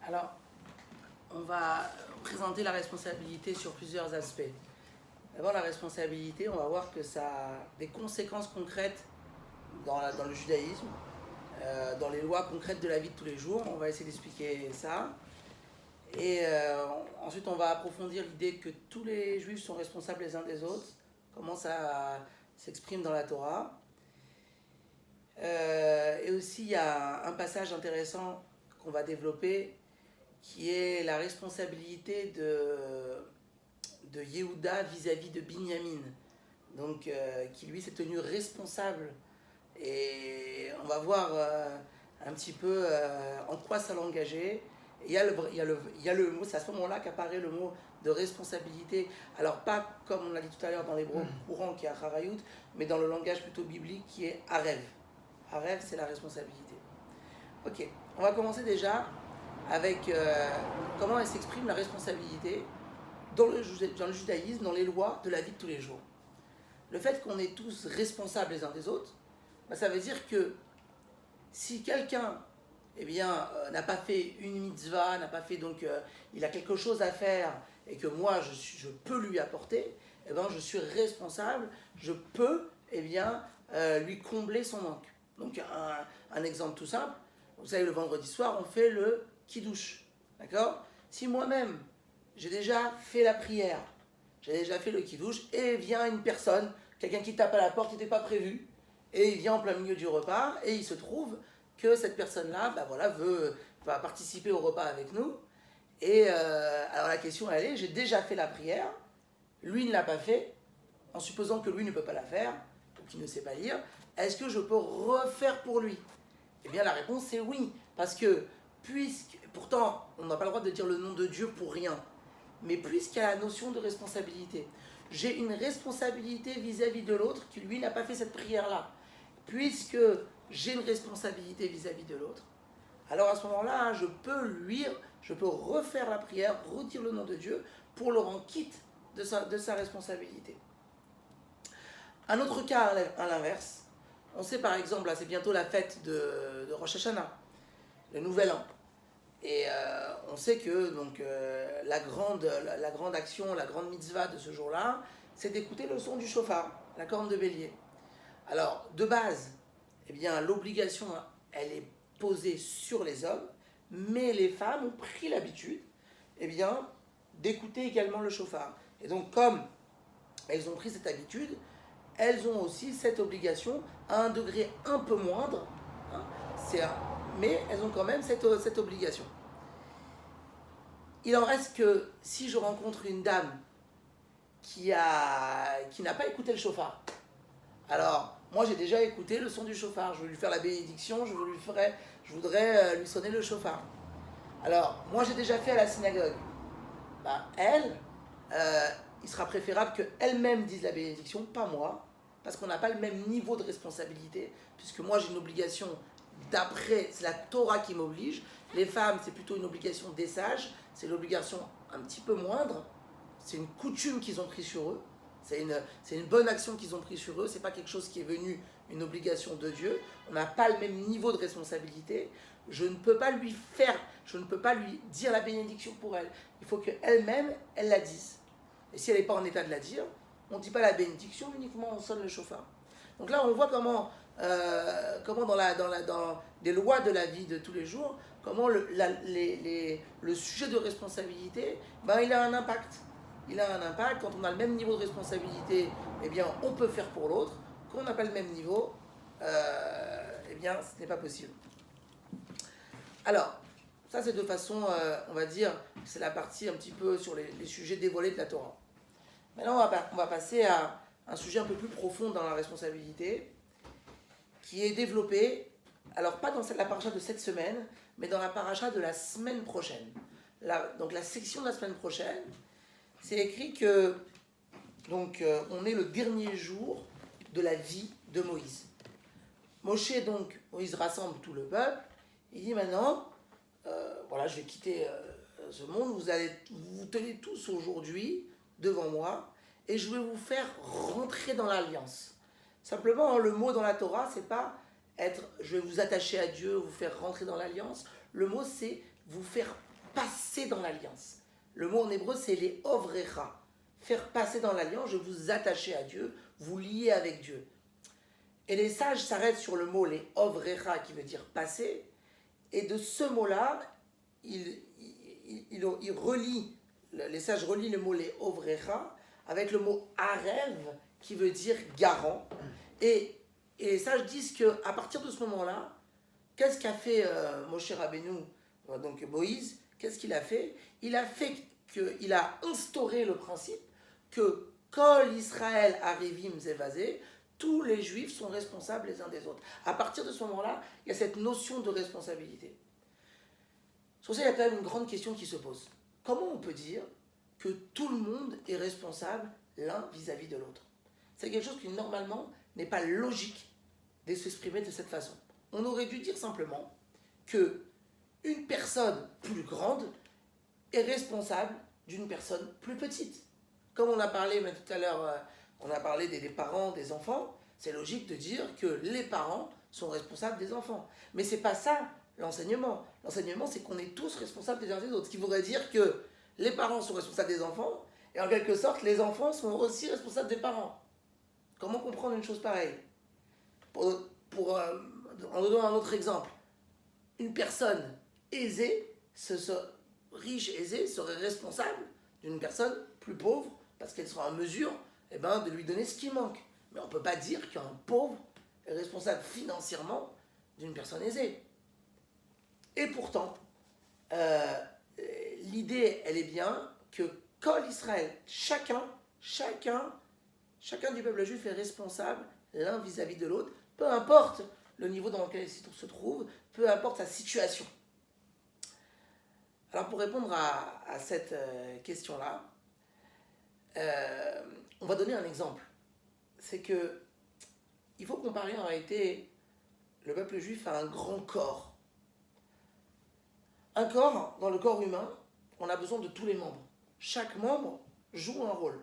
Alors, on va présenter la responsabilité sur plusieurs aspects. D'abord, la responsabilité, on va voir que ça a des conséquences concrètes dans le judaïsme, dans les lois concrètes de la vie de tous les jours. On va essayer d'expliquer ça. Et ensuite, on va approfondir l'idée que tous les juifs sont responsables les uns des autres, comment ça s'exprime dans la Torah. Et aussi, il y a un passage intéressant qu'on va développer qui est la responsabilité de Yehuda vis-à-vis de Binyamin. Donc, qui lui s'est tenu responsable. Et on va voir un petit peu en quoi ça l'a engagé. Il y a le mot, c'est à ce moment-là qu'apparaît le mot de responsabilité. Alors, pas comme on l'a dit tout à l'heure dans l'hébreu courant qui est acharayut, mais dans le langage plutôt biblique qui est arev. Arev, c'est la responsabilité. Ok, on va commencer déjà avec comment elle s'exprime la responsabilité dans le judaïsme, dans les lois de la vie de tous les jours. Le fait qu'on est tous responsables les uns des autres, bah, ça veut dire que si quelqu'un n'a pas fait une mitzvah, n'a pas fait il a quelque chose à faire et que moi je peux lui apporter, je suis responsable, je peux lui combler son manque. Donc un exemple tout simple, vous savez, le vendredi soir on fait le kiddush, d'accord? Si moi-même j'ai déjà fait la prière, j'ai déjà fait le kiddush et vient une personne, quelqu'un qui tape à la porte, qui n'était pas prévu, et il vient en plein milieu du repas et il se trouve que cette personne-là va participer au repas avec nous. Et alors la question elle est, j'ai déjà fait la prière, lui ne l'a pas fait, en supposant que lui ne peut pas la faire, ou qu'il ne sait pas lire, est-ce que je peux refaire pour lui? Eh bien la réponse est oui, parce que pourtant on n'a pas le droit de dire le nom de Dieu pour rien, mais puisqu'il y a la notion de responsabilité, j'ai une responsabilité vis-à-vis de l'autre qui lui n'a pas fait cette prière-là. Puisque j'ai une responsabilité vis-à-vis de l'autre, alors à ce moment-là, je peux refaire la prière, redire le nom de Dieu pour le rendre quitte de sa responsabilité. Un autre cas à l'inverse, on sait par exemple, là c'est bientôt la fête de Rosh Hashanah, le Nouvel An. Et on sait que la grande action, la grande mitzvah de ce jour-là, c'est d'écouter le son du shofar, la corne de bélier. Alors, de base, l'obligation, elle est posée sur les hommes, mais les femmes ont pris l'habitude d'écouter également le shofar. Et donc, comme elles ont pris cette habitude, elles ont aussi cette obligation à un degré un peu moindre, hein, mais elles ont quand même cette obligation. Il en reste que si je rencontre une dame qui n'a pas écouté le shofar, alors moi j'ai déjà écouté le son du shofar, je veux lui faire la bénédiction, je voudrais lui sonner le shofar. Alors moi j'ai déjà fait à la synagogue, il sera préférable qu'elle-même dise la bénédiction, pas moi, parce qu'on n'a pas le même niveau de responsabilité, puisque moi j'ai une obligation d'après, c'est la Torah qui m'oblige. Les femmes, c'est plutôt une obligation des sages, c'est l'obligation un petit peu moindre, c'est une coutume qu'ils ont pris sur eux, c'est une bonne action qu'ils ont pris sur eux, c'est pas quelque chose qui est venu une obligation de Dieu, on n'a pas le même niveau de responsabilité, je ne peux pas lui dire la bénédiction pour elle, il faut qu'elle-même, elle la dise. Et si elle n'est pas en état de la dire, on ne dit pas la bénédiction, uniquement on sonne le shofar. Donc là, on voit comment dans les lois de la vie de tous les jours, comment le sujet de responsabilité, il a un impact. Il a un impact. Quand on a le même niveau de responsabilité, on peut faire pour l'autre. Quand on n'a pas le même niveau, ce n'est pas possible. Alors, ça c'est de façon, on va dire, c'est la partie un petit peu sur les sujets dévoilés de la Torah. Maintenant, on va passer à un sujet un peu plus profond dans la responsabilité, qui est développé, alors pas dans la paracha de cette semaine, mais dans la paracha de la semaine prochaine. Donc la section de la semaine prochaine, c'est écrit que on est le dernier jour de la vie de Moïse. Moïse rassemble tout le peuple, il dit maintenant, je vais quitter ce monde, vous tenez tous aujourd'hui devant moi, et je vais vous faire rentrer dans l'alliance. Simplement, le mot dans la Torah, c'est pas je vais vous attacher à Dieu, vous faire rentrer dans l'alliance. Le mot, c'est vous faire passer dans l'alliance. Le mot en hébreu, c'est les ovrecha. Faire passer dans l'alliance, je vous attacher à Dieu, vous lier avec Dieu. Et les sages s'arrêtent sur le mot les ovrecha qui veut dire passer. Et de ce mot-là, ils relient, les sages relient le mot les ovrecha avec le mot arev qui veut dire garant. Et les sages disent qu'à partir de ce moment-là, qu'est-ce qu'a fait Moshe Rabbeinu, donc Moïse, qu'est-ce qu'il a fait? Il a instauré le principe que Kol Israël Arivim Zevazé, tous les juifs sont responsables les uns des autres. À partir de ce moment-là, il y a cette notion de responsabilité. Sur ça, il y a quand même une grande question qui se pose. Comment on peut dire que tout le monde est responsable l'un vis-à-vis de l'autre? C'est quelque chose qui normalement n'est pas logique de s'exprimer de cette façon. On aurait dû dire simplement que une personne plus grande est responsable d'une personne plus petite. Comme on a parlé tout à l'heure, on a parlé des parents, des enfants, c'est logique de dire que les parents sont responsables des enfants. Mais c'est pas ça l'enseignement. L'enseignement, c'est qu'on est tous responsables des uns des autres. Ce qui voudrait dire que les parents sont responsables des enfants, et en quelque sorte, les enfants sont aussi responsables des parents. Comment comprendre une chose pareille? En donnant un autre exemple, une personne aisée, riche, aisée, serait responsable d'une personne plus pauvre parce qu'elle sera en mesure de lui donner ce qui manque. Mais on ne peut pas dire qu'un pauvre est responsable financièrement d'une personne aisée. Et pourtant, l'idée, elle est bien que Kol Israël, chacun du peuple juif est responsable l'un vis-à-vis de l'autre, peu importe le niveau dans lequel il se trouve, peu importe sa situation. Alors pour répondre à cette question-là, on va donner un exemple. C'est que il faut comparer en réalité le peuple juif à un grand corps. Un corps, dans le corps humain, on a besoin de tous les membres. Chaque membre joue un rôle.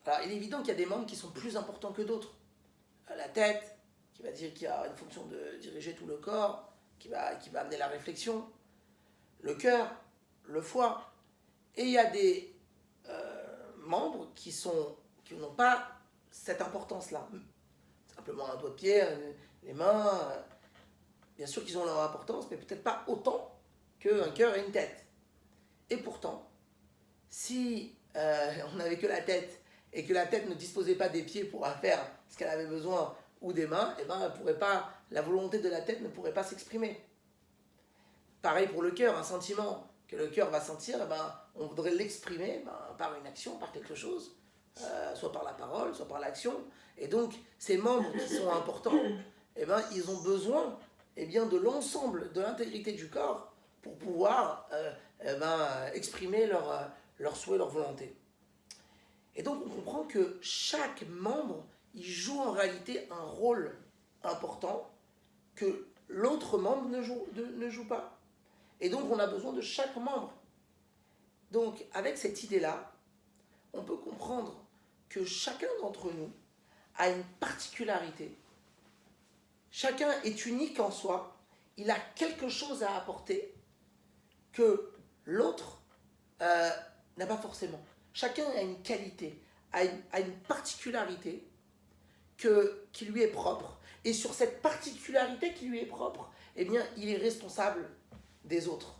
Alors il est évident qu'il y a des membres qui sont plus importants que d'autres. La tête, qui a une fonction de diriger tout le corps, qui va amener la réflexion. Le cœur, le foie. Et il y a des membres qui n'ont pas cette importance-là. Simplement un doigt de pied, les mains, bien sûr qu'ils ont leur importance, mais peut-être pas autant qu'un cœur et une tête. Et pourtant, si on n'avait que la tête, et que la tête ne disposait pas des pieds pour faire ce qu'elle avait besoin, ou des mains, la volonté de la tête ne pourrait pas s'exprimer. Pareil pour le cœur, un sentiment que le cœur va sentir, on voudrait l'exprimer par une action, par quelque chose, soit par la parole, soit par l'action. Et donc, ces membres qui sont importants, ils ont besoin de l'ensemble, de l'intégrité du corps pour pouvoir exprimer leur souhait, leur volonté. Et donc, on comprend que chaque membre, il joue en réalité un rôle important que l'autre membre ne joue pas. Et donc, on a besoin de chaque membre. Donc, avec cette idée-là, on peut comprendre que chacun d'entre nous a une particularité. Chacun est unique en soi. Il a quelque chose à apporter que l'autre n'a pas forcément. Chacun a une qualité, a une particularité qui lui est propre. Et sur cette particularité qui lui est propre, il est responsable des autres.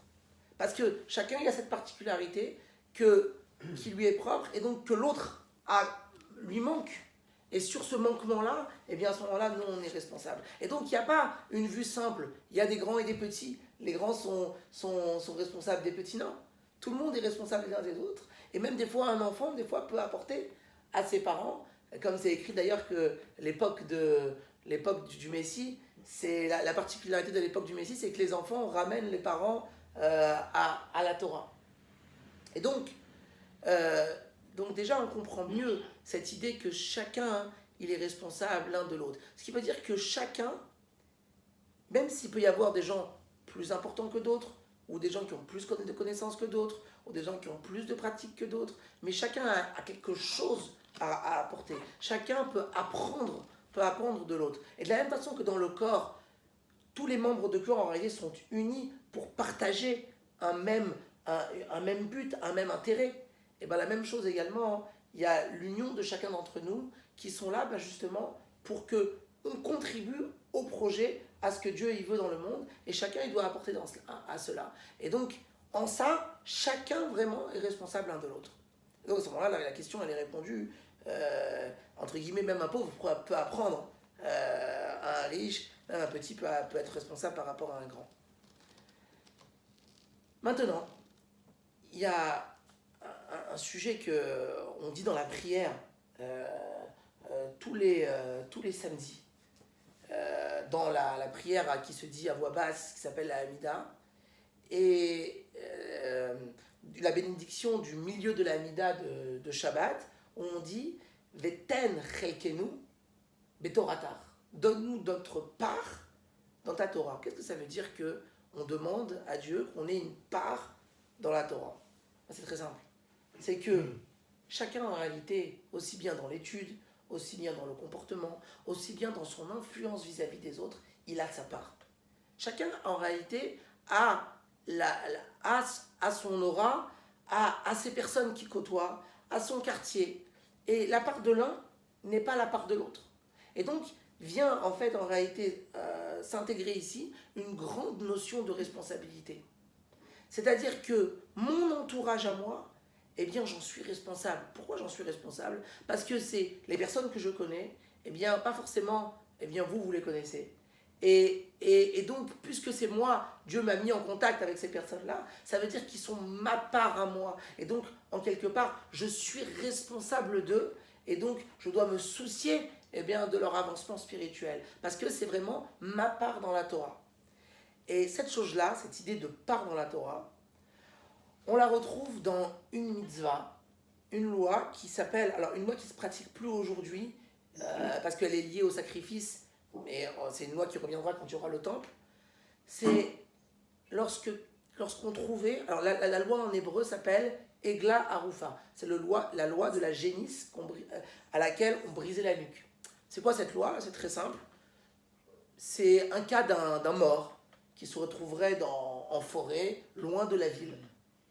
Parce que chacun a cette particularité qui lui est propre et donc que l'autre lui manque. Et sur ce manquement-là, à ce moment-là, nous, on est responsable. Et donc, il n'y a pas une vue simple. Il y a des grands et des petits. Les grands sont responsables des petits, non. Tout le monde est responsable les uns des autres. Et même des fois, un enfant, peut apporter à ses parents, comme c'est écrit d'ailleurs que l'époque du Messie, c'est la particularité de l'époque du Messie, c'est que les enfants ramènent les parents à la Torah. Et donc déjà, on comprend mieux cette idée que chacun, il est responsable l'un de l'autre. Ce qui veut dire que chacun, même s'il peut y avoir des gens plus importants que d'autres, ou des gens qui ont plus de connaissances que d'autres, ou des gens qui ont plus de pratiques que d'autres, mais chacun a quelque chose à apporter. Chacun peut apprendre de l'autre. Et de la même façon que dans le corps, tous les membres de corps en réalité sont unis pour partager un même, un même but, un même intérêt. Et bien la même chose également, il y a l'union de chacun d'entre nous qui sont là justement pour que on contribue au projet, à ce que Dieu il veut dans le monde, et chacun il doit apporter à cela. Et donc, en ça, chacun vraiment est responsable l'un de l'autre. Donc à ce moment-là, la question elle est répondue, entre guillemets, même un pauvre peut apprendre à un riche, même un petit peut être responsable par rapport à un grand. Maintenant, il y a un sujet qu'on dit dans la prière tous les samedis, dans la prière qui se dit à voix basse, qui s'appelle la Hamida, et la bénédiction du milieu de la Hamida de Shabbat, on dit Veten chelkenu betoratar. Donne-nous notre part dans ta Torah. Qu'est-ce que ça veut dire que on demande à Dieu qu'on ait une part dans la Torah? C'est très simple. C'est que chacun en réalité, aussi bien dans l'étude, aussi bien dans le comportement, aussi bien dans son influence vis-à-vis des autres, il a sa part. Chacun en réalité a son aura, à ses personnes qui côtoient, à son quartier. Et la part de l'un n'est pas la part de l'autre. Et donc, vient en fait en réalité s'intégrer ici une grande notion de responsabilité. C'est-à-dire que mon entourage à moi, eh bien j'en suis responsable. Pourquoi j'en suis responsable? Parce que c'est les personnes que je connais, eh bien pas forcément, eh bien vous les connaissez. Et donc, puisque c'est moi, Dieu m'a mis en contact avec ces personnes-là, ça veut dire qu'ils sont ma part à moi. Et donc, en quelque part, je suis responsable d'eux. Et donc, je dois me soucier eh bien, de leur avancement spirituel. Parce que c'est vraiment ma part dans la Torah. Et cette chose-là, cette idée de part dans la Torah, on la retrouve dans une mitzvah, une loi qui s'appelle, alors une loi qui ne se pratique plus aujourd'hui, parce qu'elle est liée au sacrifice, mais c'est une loi qui reviendra quand il y aura le temple. C'est lorsqu'on trouvait, alors la loi en hébreu s'appelle Egla Arufa, c'est la loi de la génisse à laquelle on brisait la nuque. C'est quoi cette loi? C'est très simple. C'est un cas d'un mort qui se retrouverait en forêt, loin de la ville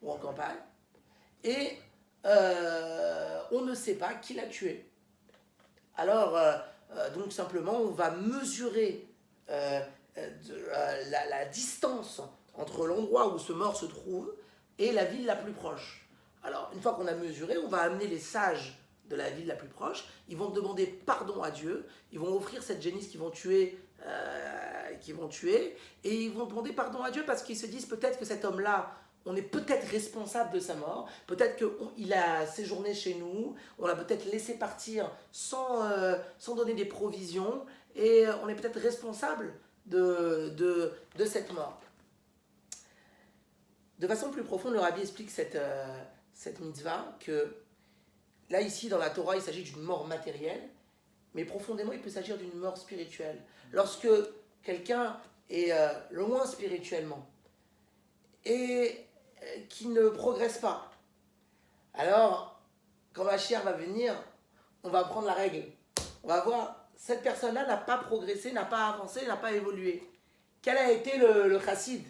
ou en campagne, et on ne sait pas qui l'a tué. Alors, donc simplement, on va mesurer la distance entre l'endroit où ce mort se trouve et la ville la plus proche. Alors, une fois qu'on a mesuré, on va amener les sages de la ville la plus proche, ils vont demander pardon à Dieu, ils vont offrir cette génisse qu'ils vont tuer, et ils vont demander pardon à Dieu parce qu'ils se disent peut-être que cet homme-là, on est peut-être responsable de sa mort, peut-être qu'il a séjourné chez nous, on l'a peut-être laissé partir sans donner des provisions, et on est peut-être responsable de cette mort. De façon plus profonde, le Rabbi explique cette mitzvah, que là, ici, dans la Torah, il s'agit d'une mort matérielle, mais profondément, il peut s'agir d'une mort spirituelle. Lorsque quelqu'un est loin spirituellement, et qui ne progresse pas. Alors, quand Mashiach va venir, on va prendre la règle. On va voir, cette personne-là n'a pas progressé, n'a pas avancé, n'a pas évolué. Quel a été le chassid?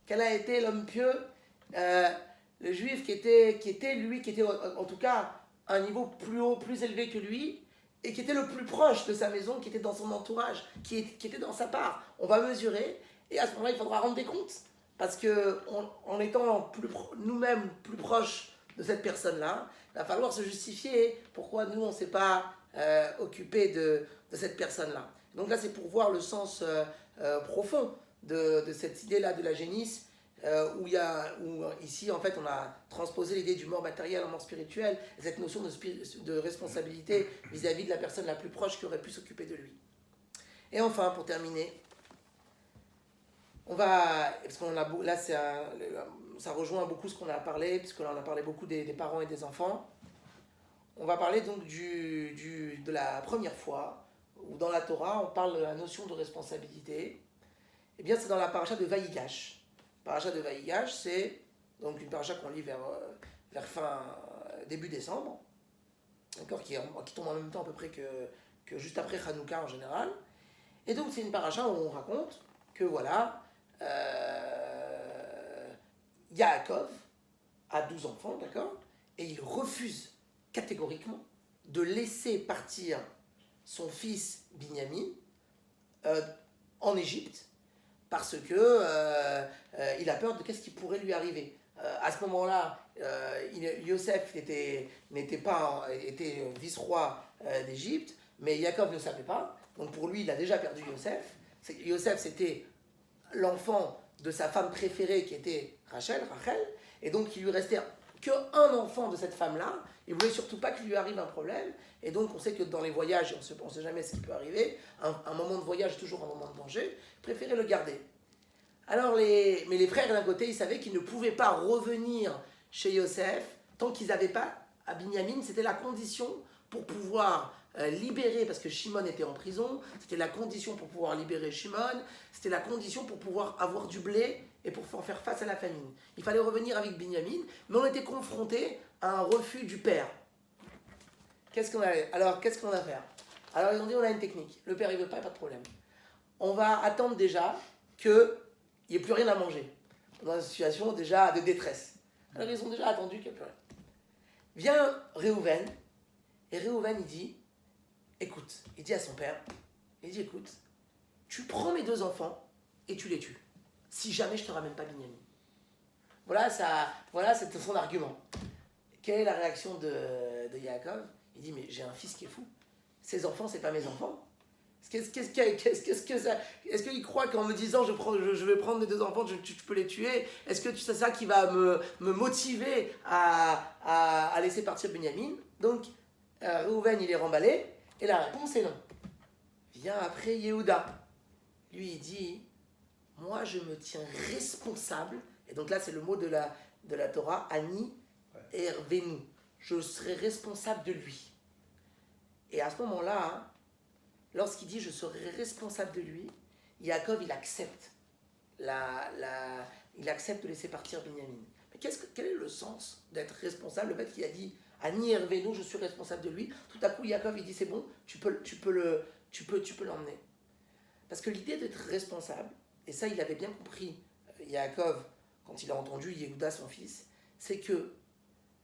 Quel a été l'homme pieux? Le juif qui était en tout cas à un niveau plus haut, plus élevé que lui, et qui était le plus proche de sa maison, qui était dans son entourage, qui était dans sa part. On va mesurer, et à ce moment-là, il faudra rendre des comptes. Parce qu'en étant nous-mêmes plus proches de cette personne-là, il va falloir se justifier pourquoi nous, on ne s'est pas occupé de cette personne-là. Donc là, c'est pour voir le sens profond de cette idée-là de la génisse, où ici, en fait, on a transposé l'idée du mort matériel en mort spirituelle, et cette notion de responsabilité vis-à-vis de la personne la plus proche qui aurait pu s'occuper de lui. Et enfin, pour terminer, on va, parce qu'on a, là ça rejoint beaucoup ce qu'on a parlé, puisque là on a parlé beaucoup des parents et des enfants. On va parler donc de la première fois où dans la Torah on parle de la notion de responsabilité. Eh bien c'est dans la paracha de Vaïgash. La paracha de Vaïgash, c'est donc une paracha qu'on lit vers début décembre, d'accord, qui tombe en même temps à peu près que juste après Hanouka en général. Et donc c'est une paracha où on raconte que voilà, Yaakov a 12 enfants, d'accord? Et il refuse catégoriquement de laisser partir son fils Binyamin en Égypte parce que il a peur de qu'est-ce qui pourrait lui arriver. À ce moment-là, Yosef était vice-roi d'Égypte, mais Yaakov ne savait pas. Donc pour lui, il a déjà perdu Yosef. Yosef, c'était l'enfant de sa femme préférée qui était Rachel, et donc il lui restait qu'un enfant de cette femme-là. Il ne voulait surtout pas qu'il lui arrive un problème, et donc on sait que dans les voyages, on ne sait jamais ce qui peut arriver, un moment de voyage est toujours un moment de danger, il préférait le garder. Alors mais les frères d'un côté, ils savaient qu'ils ne pouvaient pas revenir chez Yosef tant qu'ils n'avaient pas à Binyamin, c'était la condition pour pouvoir libérer, parce que Shimon était en prison, c'était la condition pour pouvoir libérer Shimon, c'était la condition pour pouvoir avoir du blé et pour faire face à la famine. Il fallait revenir avec Binyamin, mais on était confronté à un refus du père. Alors, qu'est-ce qu'on va faire? Alors, ils ont dit, on a une technique. Le père, il ne veut pas de problème. On va attendre déjà qu'il n'y ait plus rien à manger. Dans une situation déjà de détresse. Alors, ils ont déjà attendu qu'il n'y ait plus rien. Vient Réhouven, et Réhouven, il dit, écoute, il dit à son père, il dit, écoute, tu prends mes 2 enfants et tu les tues. Si jamais je ne te ramène pas Binyamin. Voilà, c'était son argument. Quelle est la réaction de Yaakov? Il dit, mais j'ai un fils qui est fou. Ces enfants, c'est pas mes enfants. Est-ce qu'il croit qu'en me disant je vais prendre mes 2 enfants, tu peux les tuer? Est-ce que c'est ça qui va me motiver à laisser partir Binyamin? Donc, Reuven, il est remballé, et la réponse est non. Vient après Yehuda. Lui, il dit, moi, je me tiens responsable, et donc là, c'est le mot de la Torah, Ani Ervenu. Je serai responsable de lui. Et à ce moment-là, lorsqu'il dit je serai responsable de lui, Yaakov, il accepte il accepte de laisser partir Binyamin. Mais quel est le sens d'être responsable? Le fait qu'il a dit Ani Ervenu, je suis responsable de lui. Tout à coup, Yaakov, il dit c'est bon, tu peux l'emmener. Parce que l'idée d'être responsable, et ça, il avait bien compris, Yaakov, quand il a entendu Yehuda, son fils, c'est que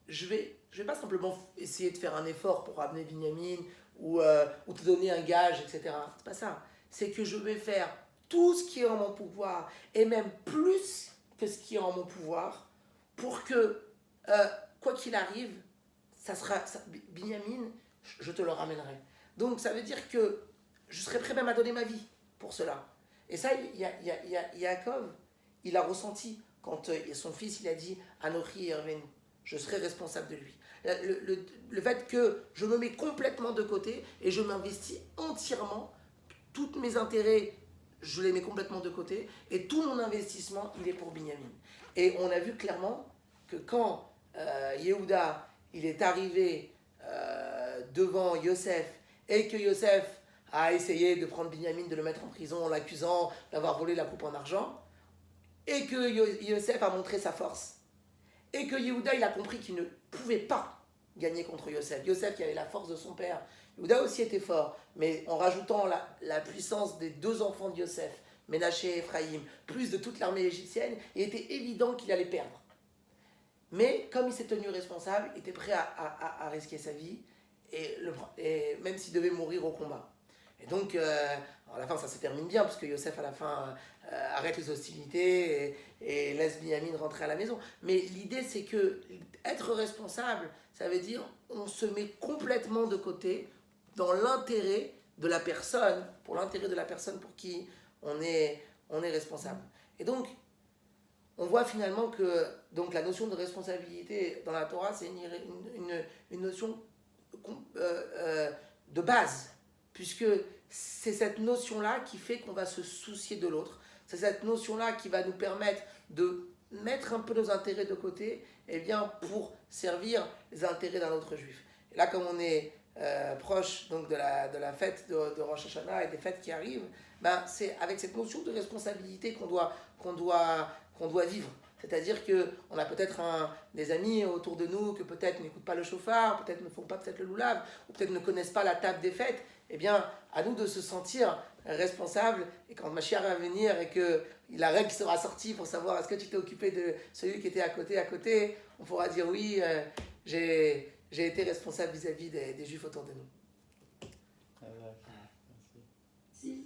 je vais pas simplement essayer de faire un effort pour amener Binyamin ou te donner un gage, etc. C'est pas ça. C'est que je vais faire tout ce qui est en mon pouvoir, et même plus que ce qui est en mon pouvoir, pour que, quoi qu'il arrive, Binyamin, je te le ramènerai. Donc ça veut dire que je serai prêt même à donner ma vie pour cela. Et ça, Yaakov, il a ressenti quand son fils, il a dit Anochi Ervenu, je serai responsable de lui. Le fait que je me mets complètement de côté et je m'investis entièrement, tous mes intérêts, je les mets complètement de côté, et tout mon investissement, il est pour Binyamin. Et on a vu clairement que quand Yehuda, il est arrivé devant Yosef, et que Yosef a essayé de prendre Binyamin, de le mettre en prison en l'accusant d'avoir volé la coupe en argent, et que Yosef a montré sa force, et que Yehuda, il a compris qu'il ne pouvait pas gagner contre Yosef. Yosef qui avait la force de son père. Yehuda aussi était fort, mais en rajoutant la puissance des 2 enfants de Yosef, Ménaché et Ephraïm, plus de toute l'armée égyptienne, il était évident qu'il allait perdre. Mais comme il s'est tenu responsable, il était prêt à risquer sa vie, et même s'il devait mourir au combat. Et donc, à la fin, ça se termine bien, parce que Yosef, à la fin, arrête les hostilités et laisse Binyamin rentrer à la maison. Mais l'idée, c'est que être responsable, ça veut dire on se met complètement de côté dans l'intérêt de la personne, pour l'intérêt de la personne pour qui on est responsable. Et donc, on voit finalement que donc, la notion de responsabilité dans la Torah, c'est une notion de base, puisque c'est cette notion-là qui fait qu'on va se soucier de l'autre. C'est cette notion-là qui va nous permettre de mettre un peu nos intérêts de côté, et bien pour servir les intérêts d'un autre juif. Et là, comme on est proche donc, de la fête de Rosh Hashanah et des fêtes qui arrivent, ben, c'est avec cette notion de responsabilité qu'on doit vivre. C'est-à-dire qu'on a peut-être des amis autour de nous que peut-être n'écoutent pas le chauffard, peut-être ne font pas peut-être le loulav, ou peut-être ne connaissent pas la table des fêtes. Eh bien, à nous de se sentir responsables. Et quand Mashiach va venir et que la règle sera sortie pour savoir est-ce que tu t'es occupé de celui qui était à côté, on pourra dire oui, j'ai été responsable vis-à-vis des Juifs autour de nous. Merci. Si.